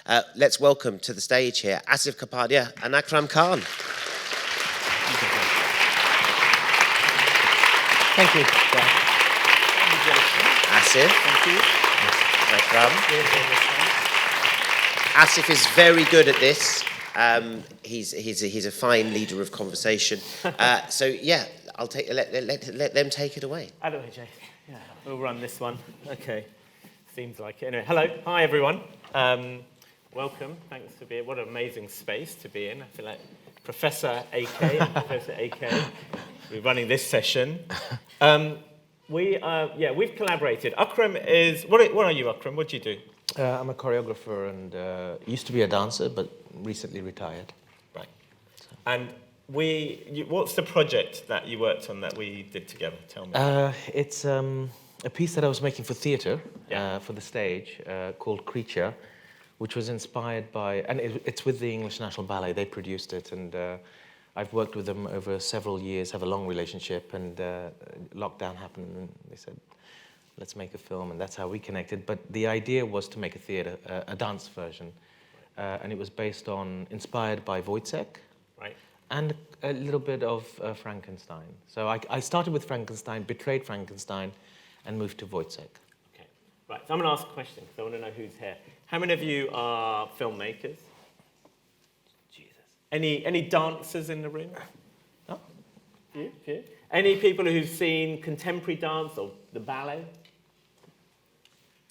Let's welcome to the stage here Asif Kapadia and Akram Khan. Thank you. Asif. Thank you. Akram. Asif is very good at this. He's a fine leader of conversation. So yeah, I'll let them take it away. Out of the way, Jay. Yeah, we'll run this one. Okay. Seems like it. Anyway, hello. Hi, everyone. Welcome. Thanks for being. What an amazing space to be in. I feel like Professor AK and Professor AK. We're running this session. We've collaborated. Akram is. What are you, Akram? What do you do? I'm a choreographer and used to be a dancer, but recently retired. Right. So. And what's the project that you worked on that we did together? Tell me. It's a piece that I was making for theatre, for the stage, called Creature, which was inspired by, and it's with the English National Ballet. They produced it, and I've worked with them over several years, have a long relationship, and lockdown happened, and they said, let's make a film, and that's how we connected. But the idea was to make a theatre, a dance version, and it was inspired by Wojciech, right, and a little bit of Frankenstein. So I started with Frankenstein, betrayed Frankenstein, and moved to Wojciech. Okay, right. So I'm going to ask a question because I want to know who's here. How many of you are filmmakers? Jesus. Any dancers in the room? No. Few. Any people who've seen contemporary dance or the ballet?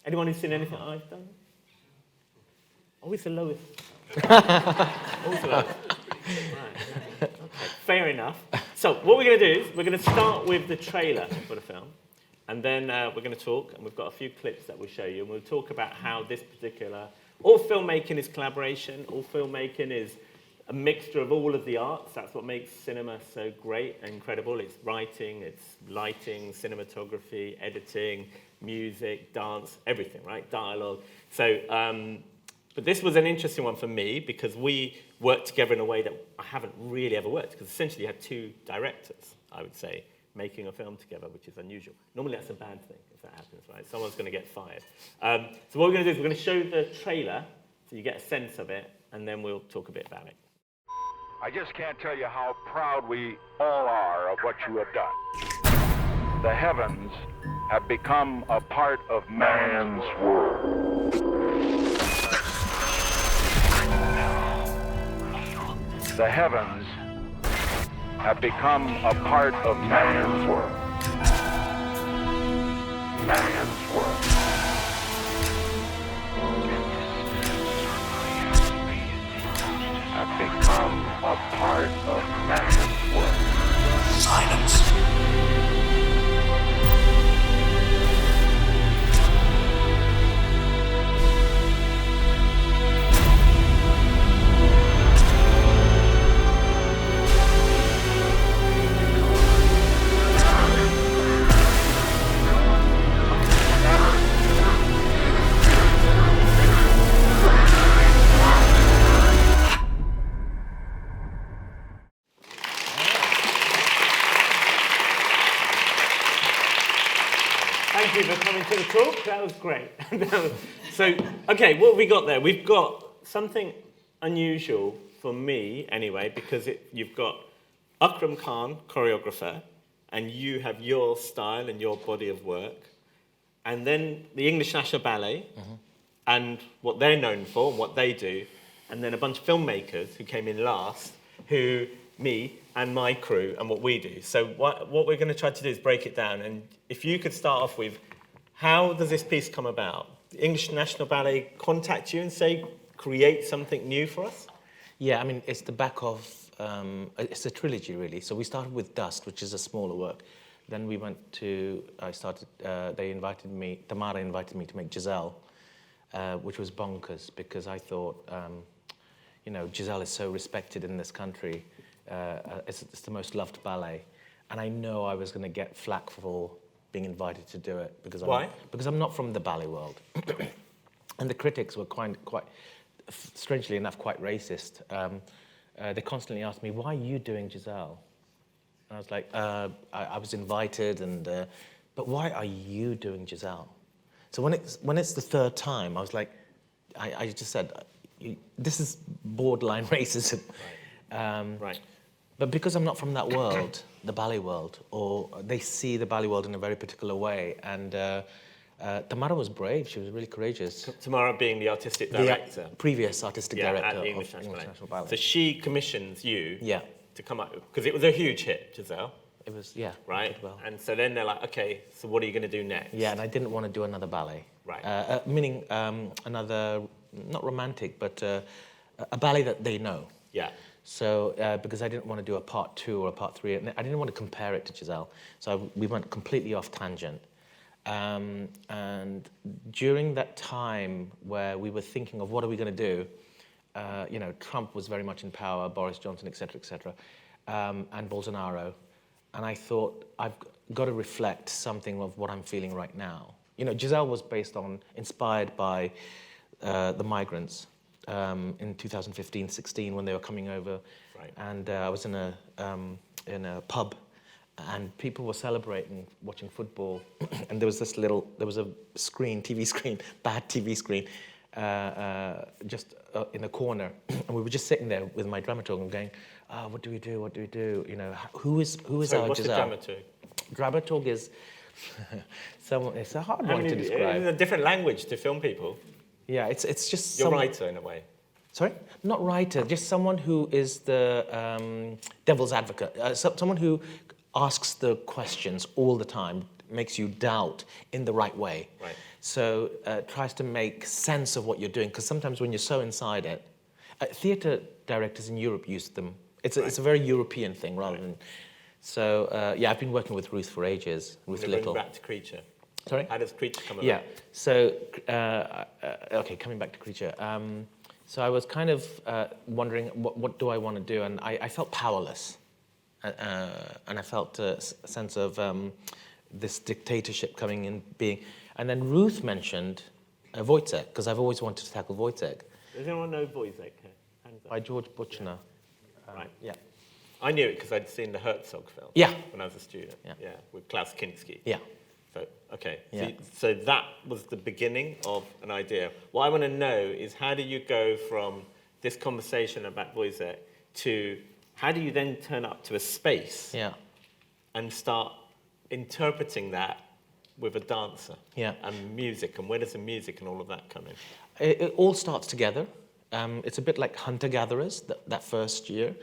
Anyone who's seen anything I've done? Always the lowest. Always the lowest. Right. Okay. Fair enough. So what we're going to do is we're going to start with the trailer for the film, and then we're going to talk, and we've got a few clips that we'll show you, and we'll talk about how this particular... All filmmaking is collaboration. All filmmaking is a mixture of all of the arts. That's what makes cinema so great and incredible. It's writing, it's lighting, cinematography, editing, music, dance, everything, right? Dialogue. So, but this was an interesting one for me because we worked together in a way that I haven't really ever worked, because essentially you had two directors, I would say, making a film together, which is unusual. Normally that's a bad thing if that happens, right? Someone's going to get fired. So what we're going to do is we're going to show the trailer so you get a sense of it, and then we'll talk a bit about it. I just can't tell you how proud we all are of what you have done. The heavens have become a part of man's world. The heavens have become a part of man's world. Man's world. Have become a part of man's world. Silence. Thank you for coming to the talk. That was great. So, okay, what have we got there? We've got something unusual for me, anyway, because you've got Akram Khan, choreographer, and you have your style and your body of work, and then the English National Ballet, and what they're known for, and what they do, and then a bunch of filmmakers who came in last, me and my crew, and what we do. So what we're going to try to do is break it down, and if you could start off with, how does this piece come about? The English National Ballet contact you and say, create something new for us? Yeah, I mean, it's the back of, it's a trilogy, really. So we started with Dust, which is a smaller work. Then we went to, Tamara invited me to make Giselle, which was bonkers, because I thought, Giselle is so respected in this country. It's the most loved ballet. And I know I was going to get flack for being invited to do it. Why? Because I'm not from the ballet world. And the critics were quite, strangely enough, quite racist. They constantly asked me, why are you doing Giselle? And I was like, I was invited, but why are you doing Giselle? So when it's the third time, I was like, I just said, this is borderline racism. Right. But because I'm not from that world, the ballet world, or they see the ballet world in a very particular way, and Tamara was brave. She was really courageous. Tamara being the artistic director. The previous artistic director at the of English English National National Ballet. So she commissions you Yeah. to come up, because it was a huge hit, Giselle, It was, yeah. right? did well. And so then they're like, okay, so what are you going to do next? Yeah, and I didn't want to do another ballet. Right. Meaning another, not romantic, but a ballet that they know. Yeah. So, because I didn't want to do a part 2 or a part 3, and I didn't want to compare it to Giselle, so we went completely off tangent. And during that time where we were thinking of what are we going to do, you know, Trump was very much in power, Boris Johnson, et cetera, and Bolsonaro, and I thought I've got to reflect something of what I'm feeling right now. You know, Giselle was inspired by the migrants. In 2015-16 when they were coming over, Right. and I was in a pub, and people were celebrating, watching football, and there was a screen, TV screen, bad TV screen, just in a corner, and we were just sitting there with my dramaturg and going, what do we do? What do we do? You know, who is So our what's Giselle? the dramaturg? Dramaturg is someone. It's a hard one to describe. It's a different language to film people. Yeah, it's just You're some- writer in a way. Sorry? Not writer, just someone who is the devil's advocate. Someone who asks the questions all the time, makes you doubt in the right way. Right. So tries to make sense of what you're doing, because sometimes when you're so inside it, theatre directors in Europe use them. It's a very European thing rather than... So yeah, I've been working with Ruth for ages, Ruth Little. Back to Creature. Sorry? How does Creature come about? Yeah. So, okay, coming back to Creature. So I was kind of wondering, what do I want to do? And I felt powerless. And I felt a sense of this dictatorship coming in being. And then Ruth mentioned Wojciech, because I've always wanted to tackle Wojciech. Does anyone know Wojciech? Hands up. By George Buchner. Right. Yeah. I knew it because I'd seen the Herzog film. Yeah. When I was a student. Yeah. With Klaus Kinski. Yeah. So, okay. Yeah. So that was the beginning of an idea. What I want to know is how do you go from this conversation about Wojciech to how do you then turn up to a space Yeah. and start interpreting that with a dancer Yeah. and music, and where does the music and all of that come in? It all starts together. It's a bit like hunter-gatherers, that first year.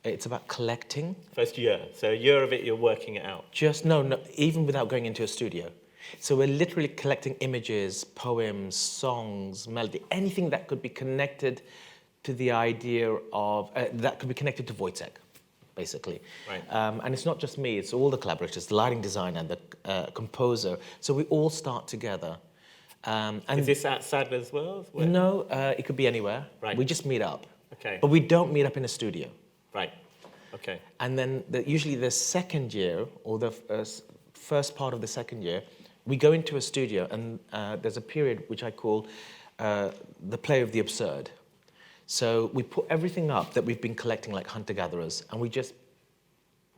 It's about collecting. First year. So a year of it, you're working it out. No, even without going into a studio. So we're literally collecting images, poems, songs, melody, anything that could be connected to the idea of, that could be connected to Wojciech, basically. Right. And it's not just me, it's all the collaborators, the lighting designer, the composer. So we all start together. And Is this at Sadler's Wells? Where? no, it could be anywhere. Right. We just meet up. Okay. But we don't meet up in a studio. Right. Okay. And then usually the second year, or the first part of the second year, we go into a studio, and there's a period which I call the play of the absurd. So we put everything up that we've been collecting like hunter-gatherers, and we just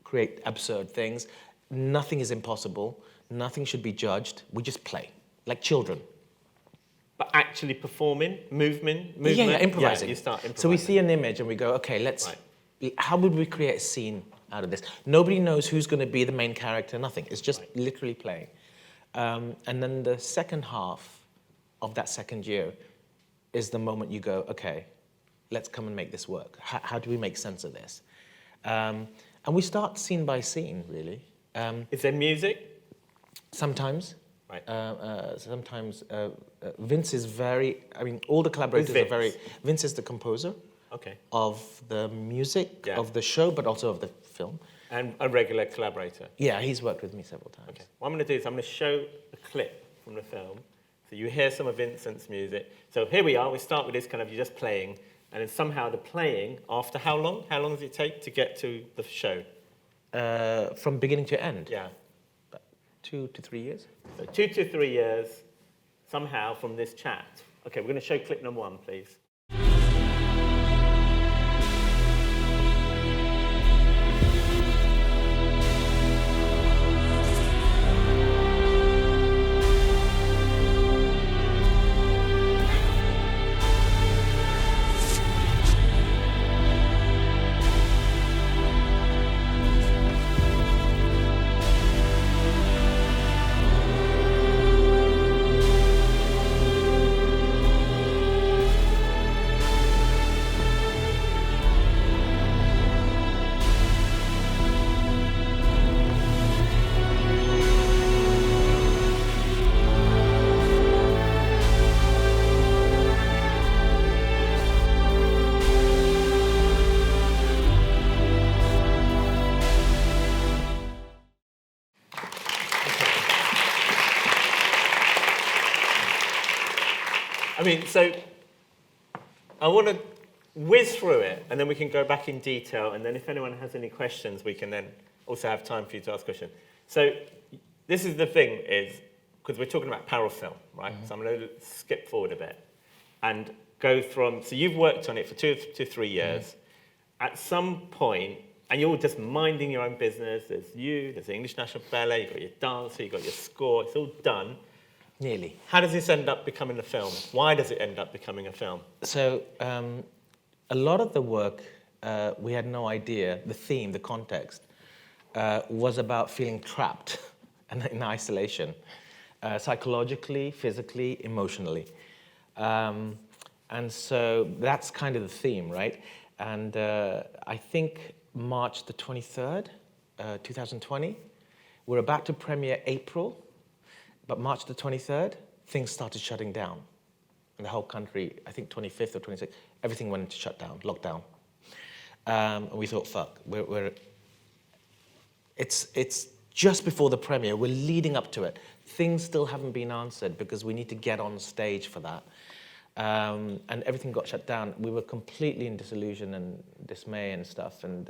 create absurd things. Nothing is impossible. Nothing should be judged. We just play, like children. But actually performing, movement? Yeah, improvising. Yeah, you start improvising. So we see an image and we go, okay, how would we create a scene out of this? Nobody knows who's going to be the main character, nothing. It's just literally playing. And then the second half of that second year is the moment you go, okay, let's come and make this work. How do we make sense of this? And we start scene by scene, really. Is there music? Sometimes. Right. Sometimes Vince is all the collaborators are very... Vince is the composer. Okay. Of the music, of the show, but also of the film. And a regular collaborator? Yeah, he's worked with me several times. Okay. What I'm going to do is I'm going to show a clip from the film. So you hear some of Vincent's music. So here we are. We start with this kind of, you're just playing. And then somehow the playing, after how long? How long does it take to get to the show? From beginning to end? Yeah. About 2 to 3 years. So 2 to 3 years, somehow, from this chat. Okay, we're going to show clip number 1, please. I mean, so I want to whiz through it, and then we can go back in detail, and then if anyone has any questions, we can then also have time for you to ask questions. So this is the thing is, because we're talking about power of film, right? So I'm going to skip forward a bit and go from, so you've worked on it for 2 to 3 years. At some point, and you're just minding your own business, there's the English National Ballet, you've got your dancer, you've got your score, it's all done. Nearly. How does this end up becoming a film? Why does it end up becoming a film? So a lot of the work, we had no idea, the theme, the context, was about feeling trapped and in isolation, psychologically, physically, emotionally. And so that's kind of the theme, right? And I think March the 23rd, 2020, we're about to premiere April, but March the 23rd, things started shutting down. In the whole country, I think 25th or 26th, everything went into shutdown, lockdown. And we thought, fuck, it's just before the premiere, we're leading up to it. Things still haven't been answered because we need to get on stage for that. And everything got shut down. We were completely in disillusion and dismay and stuff. And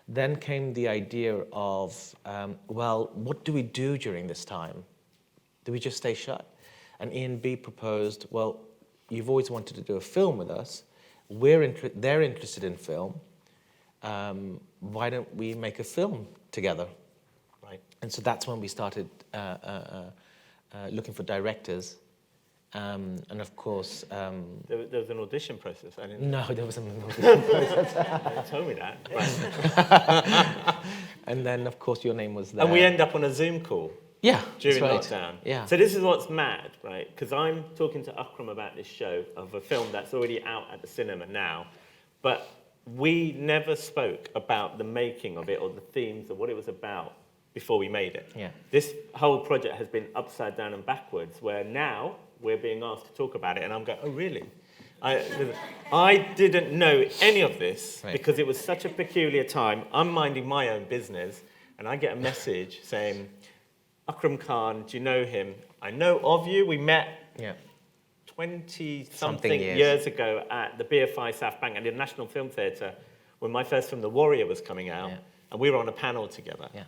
then came the idea of, well, what do we do during this time? Do we just stay shut? And Ian B proposed, well, you've always wanted to do a film with us. They're interested in film. Why don't we make a film together? Right. And so that's when we started looking for directors. And of course... There was an audition process. I didn't No, there wasn't an audition process. They told me that. Right. And then, of course, your name was there. And we end up on a Zoom call. Yeah, During that's right. lockdown. Yeah. So this is what's mad, right? Because I'm talking to Akram about this show of a film that's already out at the cinema now, but we never spoke about the making of it or the themes or what it was about before we made it. Yeah. This whole project has been upside down and backwards, where now we're being asked to talk about it, and I'm going, oh, really? I didn't know any of this because it was such a peculiar time. I'm minding my own business, and I get a message saying, Akram Khan, do you know him? I know of you. We met 20-something years ago at the BFI South Bank at the National Film Theatre when my first film, The Warrior, was coming out. Yeah. And we were on a panel together. Yeah.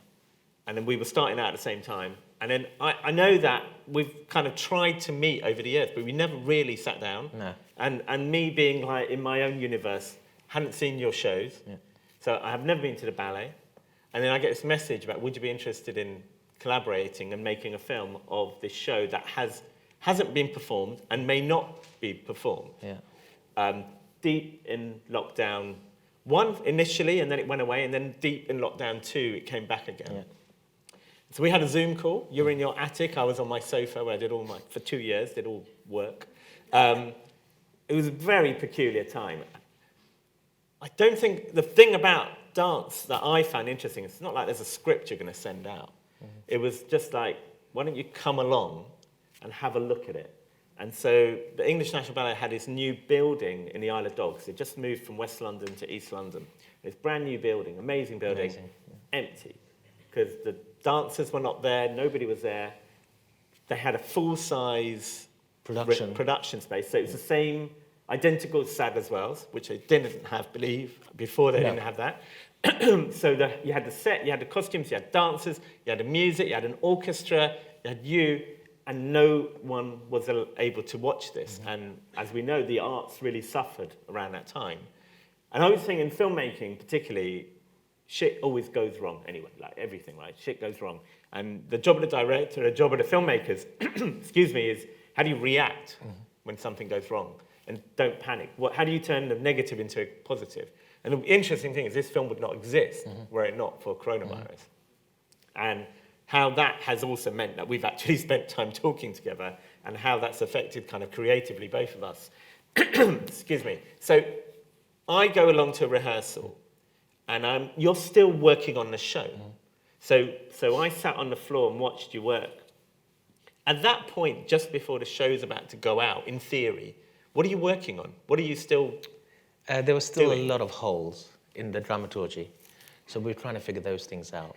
And then we were starting out at the same time. And then I know that we've kind of tried to meet over the years, but we never really sat down. No. And me being like in my own universe, hadn't seen your shows. Yeah. So I have never been to the ballet. And then I get this message about, would you be interested in collaborating and making a film of this show that hasn't been performed and may not be performed. Yeah. Deep in lockdown 1 initially, and then it went away, and then deep in lockdown 2, it came back again. Yeah. So we had a Zoom call. You were in your attic. I was on my sofa where I did for 2 years, did all work. It was a very peculiar time. I don't think the thing about dance that I found interesting, it's not like there's a script you're going to send out. It was just like, why don't you come along and have a look at it? And so the English National Ballet had this new building in the Isle of Dogs. It just moved from West London to East London. This brand new building, amazing building, empty. Because the dancers were not there, nobody was there. They had a full-size production space. So it was the same, identical as Sadler's Wells, which they didn't have, before they didn't have that. So you had the set, you had the costumes, you had dancers, you had the music, you had an orchestra, you had you, and no one was able to watch this. Mm-hmm. And as we know, the arts really suffered around that time. And I always think in filmmaking particularly, shit always goes wrong anyway, like everything, right? Shit goes wrong. And the job of the director, the job of the filmmakers, excuse me, is how do you react when something goes wrong? And don't panic. How do you turn the negative into a positive? And the interesting thing is this film would not exist were it not for coronavirus. And how that has also meant that we've actually spent time talking together and how that's affected kind of creatively both of us. Excuse me. So I go along to a rehearsal and you're still working on the show. So I sat on the floor and watched you work. At that point, just before the show's about to go out, in theory, what are you working on? What are you still there was still doing? a lot of holes in the dramaturgy. So we were trying to figure those things out.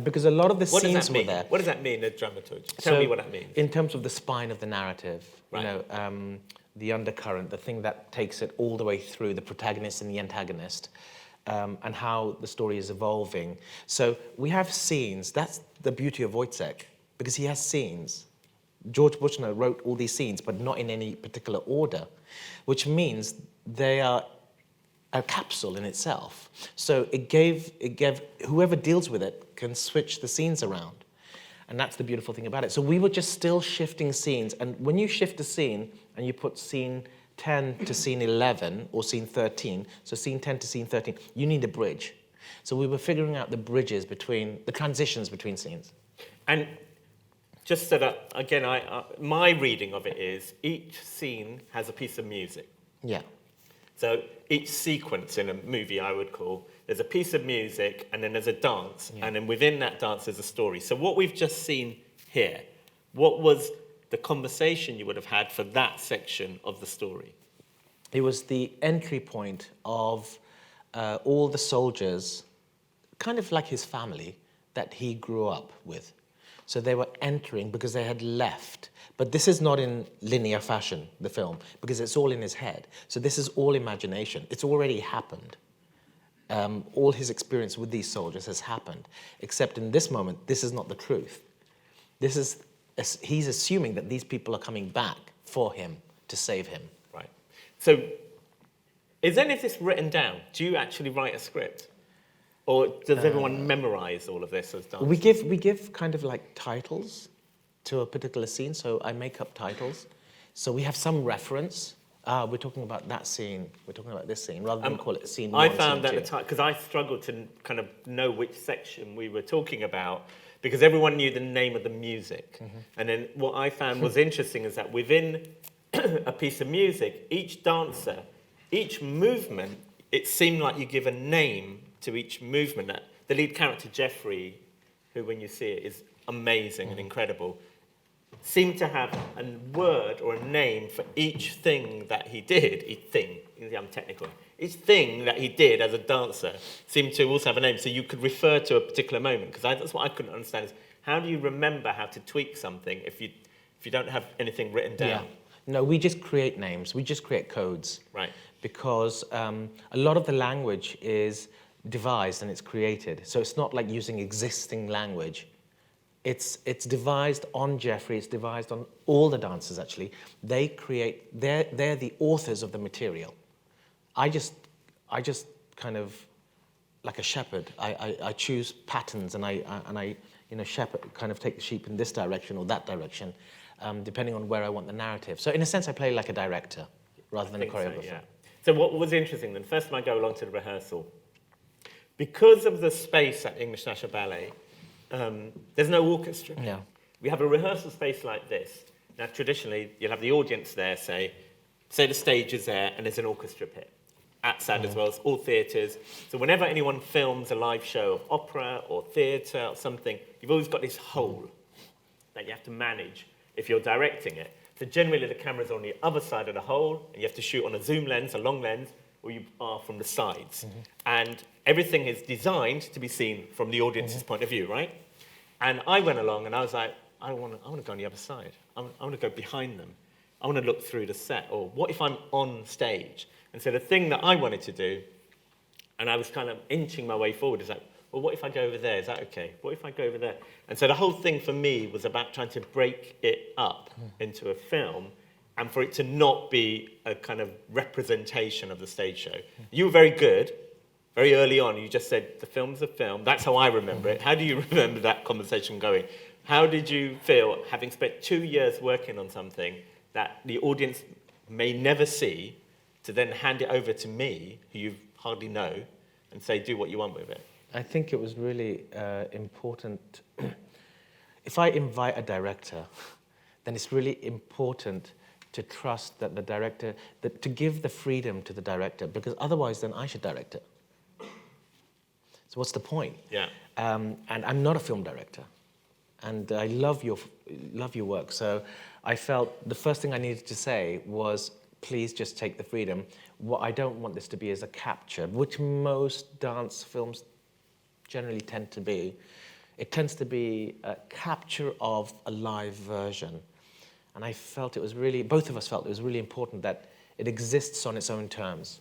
Because a lot of the What does scenes that were mean? there. What does that mean, the dramaturgy? Tell me what that means. In terms of the spine of the narrative, Right. you know, the undercurrent, the thing that takes it all the way through, the protagonist and the antagonist, and how the story is evolving. So we have scenes. That's the beauty of Wojciech, because he has scenes. George Buchner wrote all these scenes, but not in any particular order, which means they are a capsule in itself. So it gave whoever deals with it can switch the scenes around. And that's the beautiful thing about it. So we were just still shifting scenes. And when you shift a scene and you put scene 10 to scene 11 or scene 13, so scene 10 to scene 13, you need a bridge. So we were figuring out the bridges between, the transitions between scenes. And just so that, again, my reading of it is each scene has a piece of music. Yeah. So each sequence in a movie, I would call, there's a piece of music and then there's a dance. Yeah. And then within that dance, there's a story. So what we've just seen here, what was the conversation you would have had for that section of the story? It was the entry point of all the soldiers, kind of like his family, that he grew up with. So they were entering because they had left. But this is not in linear fashion, the film, because it's all in his head. So this is all imagination. It's already happened. All his experience with these soldiers has happened, except in this moment, this is not the truth. This is, he's assuming that these people are coming back for him to save him. Right. So is any of this written down? Do you actually write a script? Or does everyone memorize all of this as dancers? We give kind of like titles to a particular scene, so I make up titles. So we have some reference. We're talking about that scene, we're talking about this scene, rather than call it scene one, I found scene at the two. time, because I struggled to kind of know which section we were talking about, because everyone knew the name of the music. Mm-hmm. And then what I found was interesting is that within a piece of music, each dancer, each movement, it seemed like you give a name to each movement. The lead character, Jeffrey, who when you see it is amazing and incredible, seemed to have a word or a name for each thing that he did. I'm technical. Each thing that he did as a dancer seemed to also have a name, so you could refer to a particular moment. Because that's what I couldn't understand is how do you remember how to tweak something if you don't have anything written down? Yeah. No, we just create names. We just create codes. Right. Because a lot of the language is devised and it's created. So it's not like using existing language. It's devised on Jeffrey, it's devised on all the dancers actually. They create, they're the authors of the material. I just kind of, like a shepherd, I choose patterns and I shepherd, kind of take the sheep in this direction or that direction, depending on where I want the narrative. So in a sense, I play like a director rather than a choreographer. So, yeah. So what was interesting then, first time I go along to the rehearsal, because of the space at English National Ballet, there's no orchestra. Yeah. We have a rehearsal space like this. Now, traditionally, you'll have the audience there, say the stage is there, and there's an orchestra pit. At SAD as well as all theatres. So whenever anyone films a live show of opera or theatre or something, you've always got this hole that you have to manage if you're directing it. So generally, the camera's on the other side of the hole, and you have to shoot on a zoom lens, a long lens, or you are from the sides. And everything is designed to be seen from the audience's point of view, right? And I went along and I was like, I want to go on the other side. I want to go behind them. I want to look through the set. Or what if I'm on stage? And so the thing that I wanted to do, and I was kind of inching my way forward, is like, well, what if I go over there? Is that okay? What if I go over there? And so the whole thing for me was about trying to break it up into a film and for it to not be a kind of representation of the stage show. You were very good. Very early on, you just said, the film's a film. That's how I remember it. How do you remember that conversation going? How did you feel, having spent 2 years working on something that the audience may never see, to then hand it over to me, who you hardly know, and say, do what you want with it? I think it was really important. If I invite a director, then it's really important to trust that the director, to give the freedom to the director, because otherwise then I should direct it. So what's the point? Yeah. And I'm not a film director, and I love your work. So I felt the first thing I needed to say was, please just take the freedom. What I don't want this to be is a capture, which most dance films generally tend to be. it tends to be a capture of a live version. And I felt it was really, both of us felt it was really important that it exists on its own terms.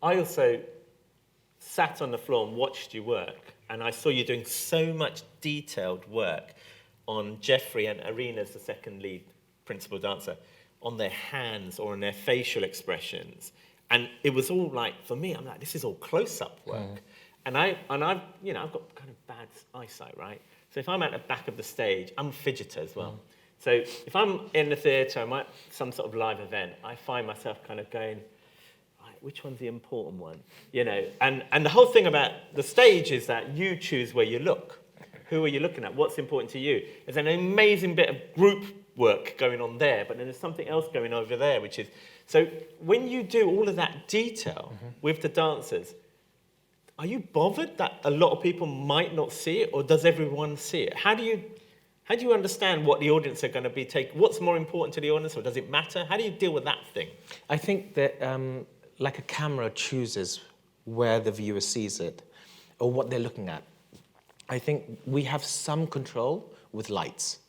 I also sat on the floor and watched you work, and I saw you doing so much detailed work on Jeffrey and Arena's the second lead principal dancer, on their hands or on their facial expressions. And it was all like, for me, I'm like, this is all close-up work. And I've got kind of bad eyesight, right? So if I'm at the back of the stage, I'm a fidgeter as well. So if I'm in the theatre, I'm at some sort of live event, I find myself kind of going, right, which one's the important one? You know, and the whole thing about the stage is that you choose where you look. Who are you looking at? What's important to you? There's an amazing bit of group work going on there, but then there's something else going over there, which is... So when you do all of that detail with the dancers, are you bothered that a lot of people might not see it, or does everyone see it? How do you understand what the audience are going to be taking? What's more important to the audience, or does it matter? How do you deal with that thing? I think that like a camera chooses where the viewer sees it or what they're looking at. I think we have some control with lights,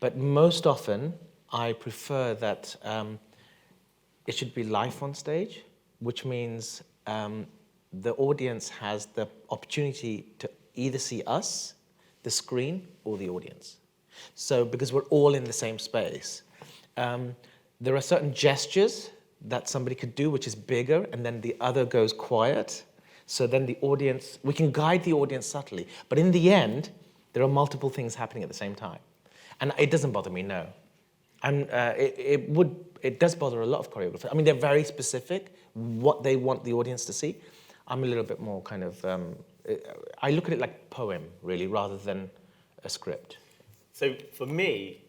but most often I prefer that it should be live on stage, which means the audience has the opportunity to either see us, the screen, or the audience. So, because we're all in the same space. There are certain gestures that somebody could do which is bigger, and then the other goes quiet. So then the audience, we can guide the audience subtly. But in the end, there are multiple things happening at the same time. And it doesn't bother me, no. And it does bother a lot of choreographers. I mean, they're very specific, what they want the audience to see. I'm a little bit more kind of, I look at it like a poem, really, rather than a script. So for me,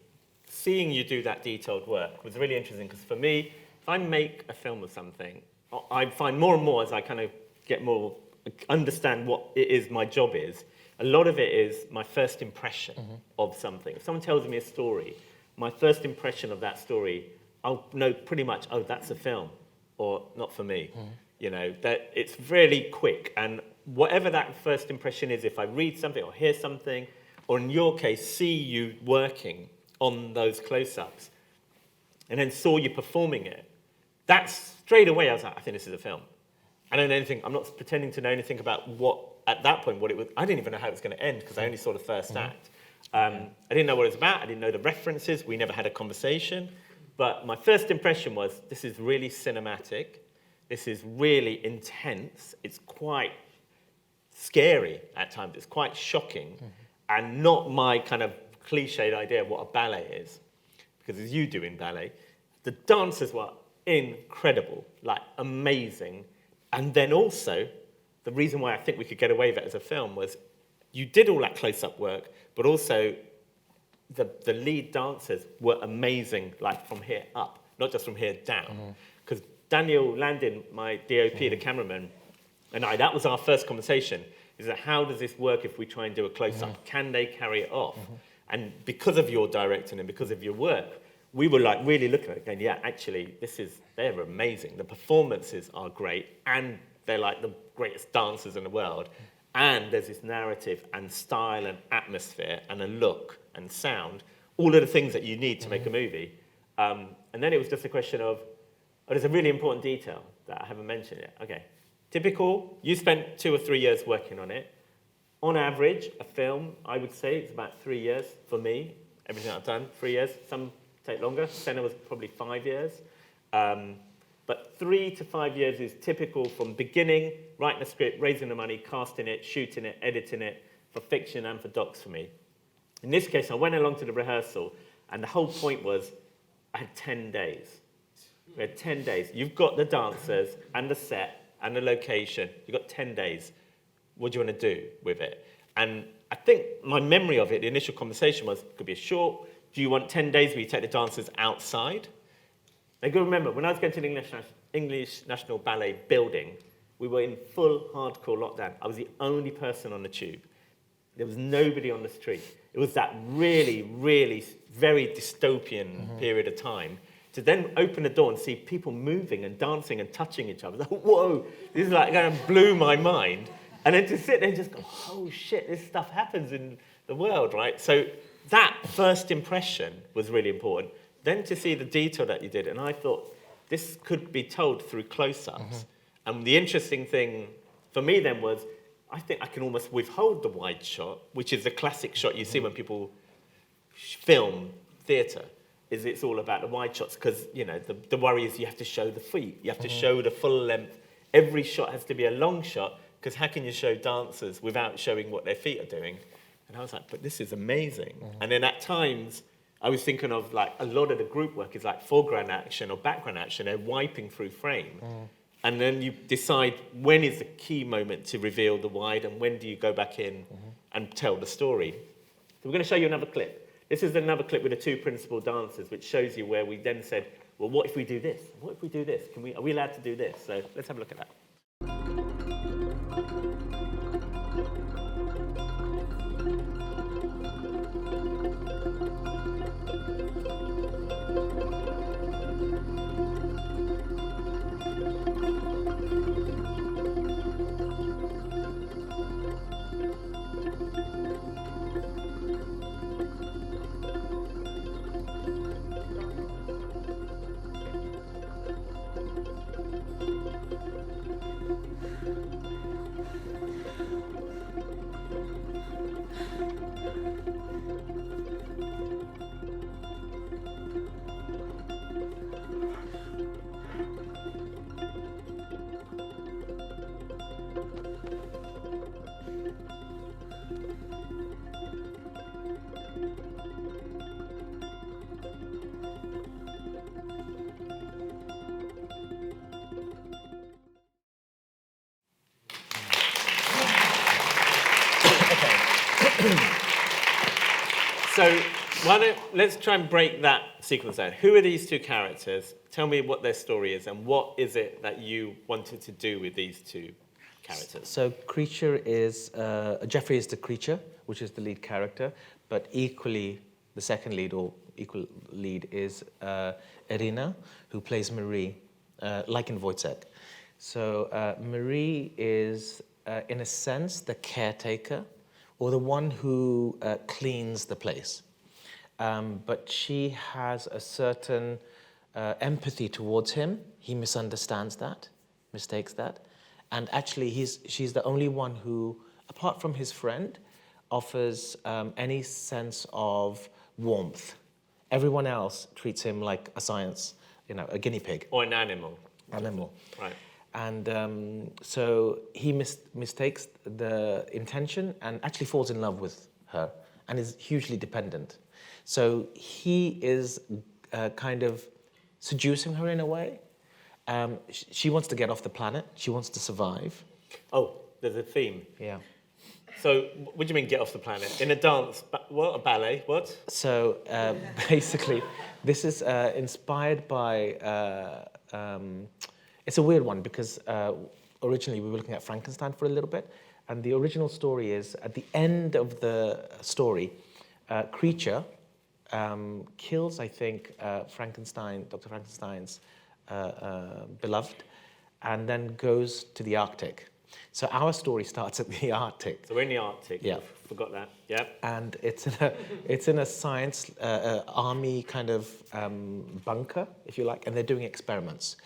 seeing you do that detailed work was really interesting, because for me, if I make a film of something, I find more and more as I kind of get more, understand what it is my job is, a lot of it is my first impression of something. If someone tells me a story, my first impression of that story, I'll know pretty much, oh, that's a film, or not for me. You know, that it's really quick, and whatever that first impression is, if I read something or hear something, or in your case, see you working on those close-ups, and then saw you performing it, that's straight away I was like, I think this is a film. I don't know anything, I'm not pretending to know anything about what, at that point, what it was. I didn't even know how it was going to end, because I only saw the first act. I didn't know what it was about, I didn't know the references, we never had a conversation, but my first impression was, this is really cinematic, this is really intense, it's quite scary at times, it's quite shocking, and not my kind of cliched idea of what a ballet is, because as you do in ballet, the dancers were incredible, like amazing, and then also, the reason why I think we could get away with it as a film was, you did all that close-up work, but also the lead dancers were amazing, like from here up, not just from here down, because Daniel Landon, my DOP, the cameraman, and that was our first conversation, is that how does this work if we try and do a close-up? Can they carry it off? And because of your directing and because of your work, we were like really looking at it going, yeah, actually, they're amazing. The performances are great, and they're like the greatest dancers in the world. And there's this narrative and style and atmosphere and a look and sound, all of the things that you need to make a movie. And then it was just a question of, oh, there's a really important detail that I haven't mentioned yet. Okay, typical, you spent 2 or 3 years working on it. On average, a film, I would say, it's about 3 years for me. Everything I've done, 3 years. Some take longer. Senna was probably 5 years. But 3 to 5 years is typical from beginning, writing a script, raising the money, casting it, shooting it, editing it, for fiction and for docs for me. In this case, I went along to the rehearsal, and the whole point was, I had 10 days. We had 10 days. You've got the dancers and the set and the location. You've got 10 days. What do you want to do with it? And I think my memory of it, the initial conversation was, it could be a short. Do you want 10 days where you take the dancers outside? Now, go remember, when I was going to the English National Ballet building, we were in full hardcore lockdown. I was the only person on the tube. There was nobody on the street. It was that really, really very dystopian period of time. To then open the door and see people moving and dancing and touching each other. Whoa, this is like kind of blew my mind. And then to sit there and just go, oh shit, this stuff happens in the world, right? So that first impression was really important. Then to see the detail that you did, and I thought this could be told through close-ups. And the interesting thing for me then was, I think I can almost withhold the wide shot, which is the classic shot you see when people film theatre, is it's all about the wide shots, because, you know, the worry is you have to show the feet, you have to show the full length. Every shot has to be a long shot, because how can you show dancers without showing what their feet are doing? And I was like, but this is amazing. And then at times, I was thinking of, like, a lot of the group work is like foreground action or background action. They're wiping through frame. And then you decide when is the key moment to reveal the wide and when do you go back in and tell the story. So we're going to show you another clip. This is another clip with the two principal dancers, which shows you where we then said, well, what if we do this? What if we do this? Are we allowed to do this? So let's have a look at that. So let's try and break that sequence down. Who are these two characters? Tell me what their story is, and what is it that you wanted to do with these two characters? So Creature is, Jeffrey is the creature, which is the lead character, but equally the second lead, or equal lead, is Irina, who plays Marie, like in Wojciech. So Marie is, in a sense, the caretaker, or the one who cleans the place. But she has a certain empathy towards him. He misunderstands that, mistakes that. And actually, she's the only one who, apart from his friend, offers any sense of warmth. Everyone else treats him like a science, a guinea pig. Or an animal. Animal. Right. And so he mistakes the intention and actually falls in love with her and is hugely dependent. So he is kind of seducing her in a way. She wants to get off the planet. She wants to survive. Oh, there's a theme. Yeah. So what do you mean get off the planet? In a dance, what, a ballet, what? So basically, this is inspired by... it's a weird one because originally we were looking at Frankenstein for a little bit, and the original story is, at the end of the story, Creature kills, I think, Dr. Frankenstein's beloved, and then goes to the Arctic. So our story starts at the Arctic. So we're in the Arctic. Yeah. Forgot that. Yeah. And it's in a science army kind of bunker, if you like, and they're doing experiments.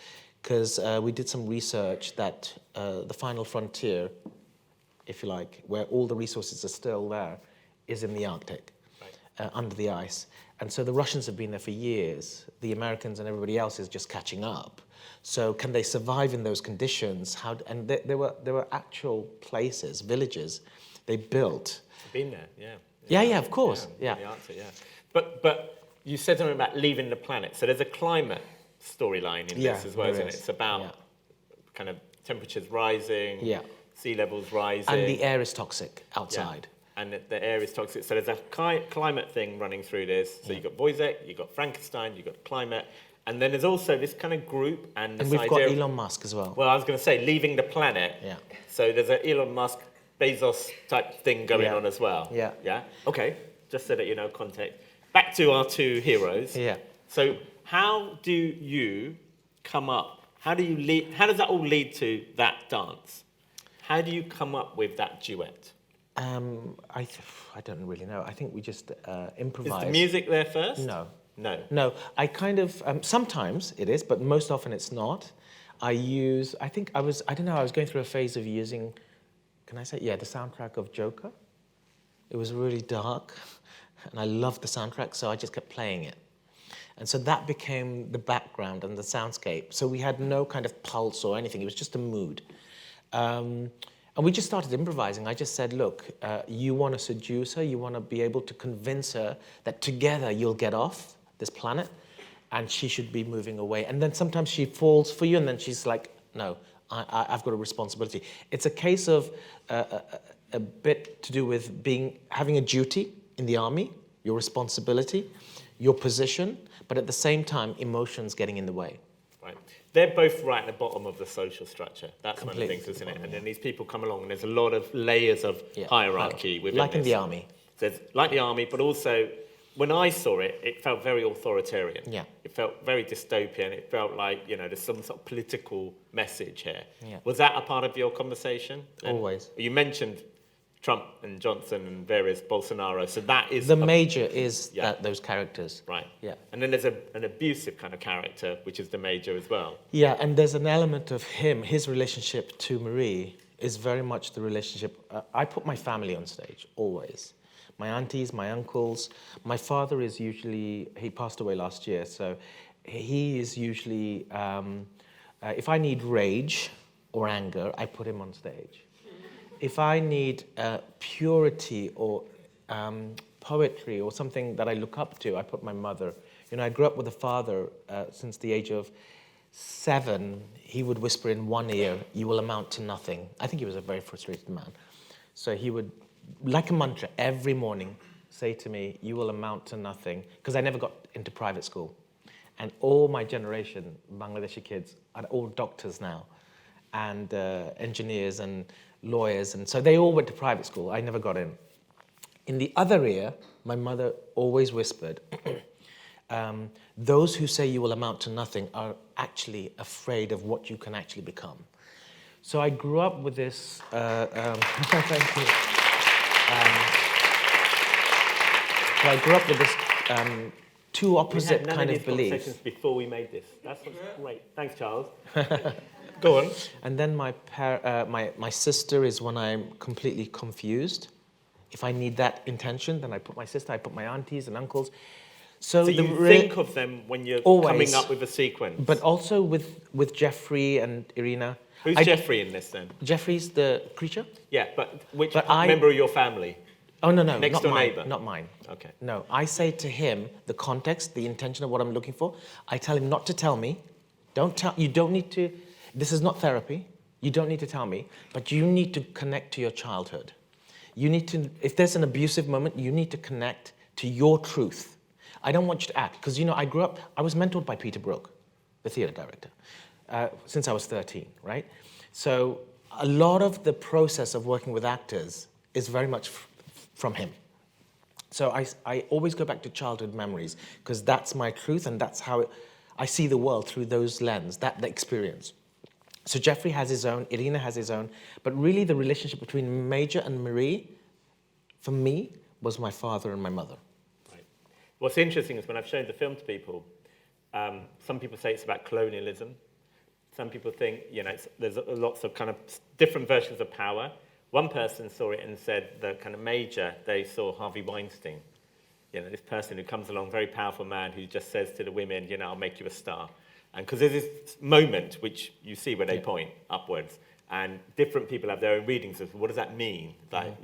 Because we did some research that the final frontier, if you like, where all the resources are still there, is in the Arctic, right. Under the ice. And so the Russians have been there for years. The Americans and everybody else is just catching up. So can they survive in those conditions? And there were actual places, villages, they built. I've been there, yeah. Yeah, of course. Yeah. The Arctic, yeah. But you said something about leaving the planet. So there's a climate storyline in this as well, isn't it? It's about kind of temperatures rising, sea levels rising. And the air is toxic outside. Yeah. And the air is toxic. So there's a climate thing running through this. So you've got Wojciech, you've got Frankenstein, you've got climate. And then there's also this kind of group and this we've got idea Elon Musk as well. Well, I was going to say, leaving the planet. Yeah. So there's an Elon Musk, Bezos type thing going on as well. Yeah. Yeah? Okay, just so that you know context. Back to our two heroes. Yeah. So how do you come up, how does that all lead to that dance? How do you come up with that duet? I don't really know. I think we just improvise. Is the music there first? No. No. No, I kind of, sometimes it is, but most often it's not. I don't know, I was going through a phase of using, can I say, yeah, the soundtrack of Joker. It was really dark, and I loved the soundtrack, so I just kept playing it. And so that became the background and the soundscape. So we had no kind of pulse or anything, it was just a mood. And we just started improvising. I just said, look, you want to seduce her, you want to be able to convince her that together you'll get off this planet, and she should be moving away. And then sometimes she falls for you, and then she's like, no, I've got a responsibility. It's a case of a bit to do with having a duty in the army, your responsibility, your position, but at the same time, emotions getting in the way. Right. They're both right at the bottom of the social structure. That's Completely. one of the things, isn't it? And then these people come along, and there's a lot of layers of hierarchy within like in this. the army. There's, like the army, but also, when I saw it, it felt very authoritarian. Yeah. It felt very dystopian. It felt like, there's some sort of political message here. Yeah. Was that a part of your conversation? And Always. you mentioned Trump and Johnson and various Bolsonaro, so that is... The major is those characters. Right. Yeah. And then there's an abusive kind of character, which is the major as well. Yeah, and there's an element of his relationship to Marie is very much the relationship. I put my family on stage, always. My aunties, my uncles. My father is usually, he passed away last year, so he is usually, if I need rage or anger, I put him on stage. If I need purity or poetry or something that I look up to, I put my mother. I grew up with a father since the age of 7. He would whisper in one ear, "You will amount to nothing." I think he was a very frustrated man. So he would, like a mantra, every morning say to me, "You will amount to nothing," because I never got into private school. And all my generation, Bangladeshi kids, are all doctors now, and engineers and lawyers, and so they all went to private school. I never got in. In the other ear, my mother always whispered, those who say you will amount to nothing are actually afraid of what you can actually become. So I grew up with this, thank you. So I grew up with this two opposite kind of beliefs. Conversations before we made this. That's great. Thanks, Charles. Go on. And then my sister is when I'm completely confused. If I need that intention, then I put my sister, I put my aunties and uncles. So you think of them when you're coming up with a sequence? But also with Jeffrey and Irina. Who's Jeffrey in this then? Jeffrey's the creature? Yeah, but which member of your family? Oh, no, Next door neighbour? Not mine. Okay. No, I say to him the context, the intention of what I'm looking for. I tell him not to tell me. You don't need to, this is not therapy. You don't need to tell me, but you need to connect to your childhood. You need to, if there's an abusive moment, you need to connect to your truth. I don't want you to act, because I was mentored by Peter Brook, the theatre director, since I was 13, right? So a lot of the process of working with actors is very much from him. So I always go back to childhood memories, because that's my truth, and that's how I see the world through those lens, the experience. So Jeffrey has his own, Irina has his own, but really the relationship between Major and Marie, for me, was my father and my mother. Right. What's interesting is when I've shown the film to people, some people say it's about colonialism. Some people think, there's lots of kind of different versions of power. One person saw it and said the kind of Major, they saw Harvey Weinstein. This person who comes along, very powerful man who just says to the women, I'll make you a star. And because there's this moment which you see where they point upwards, and different people have their own readings of what does that mean? Like,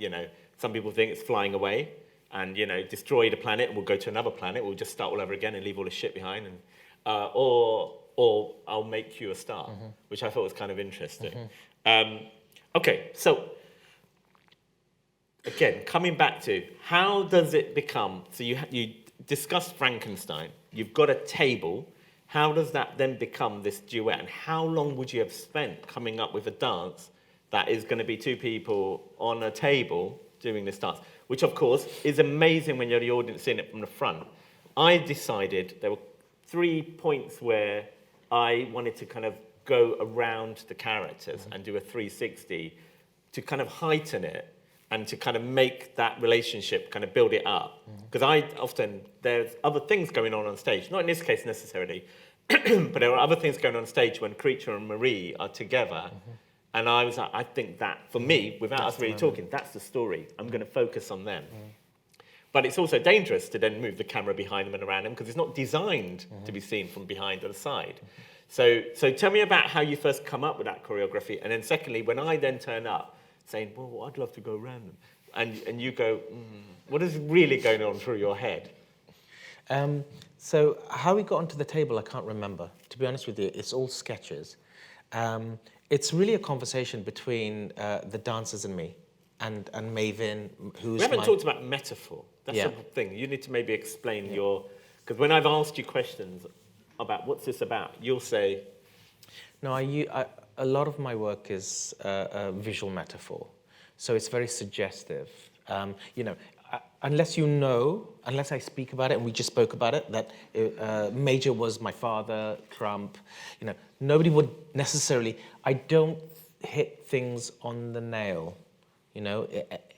some people think it's flying away and, destroy the planet and we'll go to another planet, we'll just start all over again and leave all the shit behind, and or I'll make you a star, which I thought was kind of interesting. Okay, so again, coming back to how does it become, so you discussed Frankenstein, you've got a table. How does that then become this duet? And how long would you have spent coming up with a dance that is going to be two people on a table doing this dance? Which, of course, is amazing when you're the audience seeing it from the front. I decided there were 3 points where I wanted to kind of go around the characters and do a 360 kind of heighten it and to kind of make that relationship, kind of build it up. Because there's other things going on stage, not in this case necessarily, but there are other things going on stage when Creature and Marie are together. And I was like, I think that, for me, without us really talking, that's the story. I'm going to focus on them. But it's also dangerous to then move the camera behind them and around them because it's not designed to be seen from behind or the side. So tell me about how you first come up with that choreography. And then secondly, when I then turn up saying, well, I'd love to go around them. And you go, what is really going on through your head? So how we got onto the table, I can't remember. To be honest with you, it's all sketches. It's really a conversation between the dancers and me, and Maven, who's We haven't talked about metaphor. That's the thing. You need to maybe explain your... Because when I've asked you questions about what's this about, you'll say... No, a lot of my work is a visual metaphor. So it's very suggestive. Unless unless I speak about it, and we just spoke about it, that Major was my father, Trump, nobody would necessarily... I don't hit things on the nail,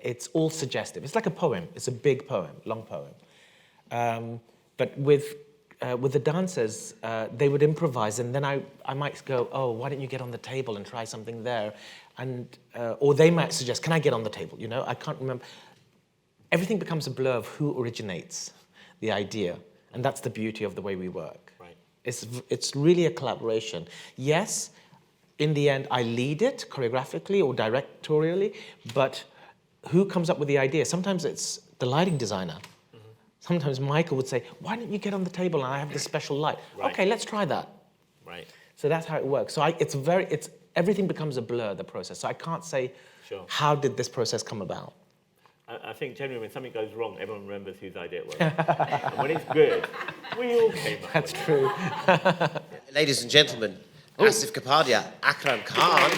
it's all suggestive. It's like a poem. It's a big poem, long poem. But with the dancers, they would improvise, and then I might go, oh, why don't you get on the table and try something there? And or they might suggest, can I get on the table? I can't remember. Everything becomes a blur of who originates the idea, and that's the beauty of the way we work. Right. It's really a collaboration. Yes, in the end, I lead it choreographically or directorially, but who comes up with the idea? Sometimes it's the lighting designer. Sometimes Michael would say, why don't you get on the table and I have this special light? Right. Okay, let's try that. Right. So that's how it works. So everything becomes a blur, the process. So I can't say, how did this process come about? I think generally when something goes wrong, everyone remembers whose idea it was. And when it's good, we all came up That's with true. Ladies and gentlemen, Asif Kapadia, Akram Khan.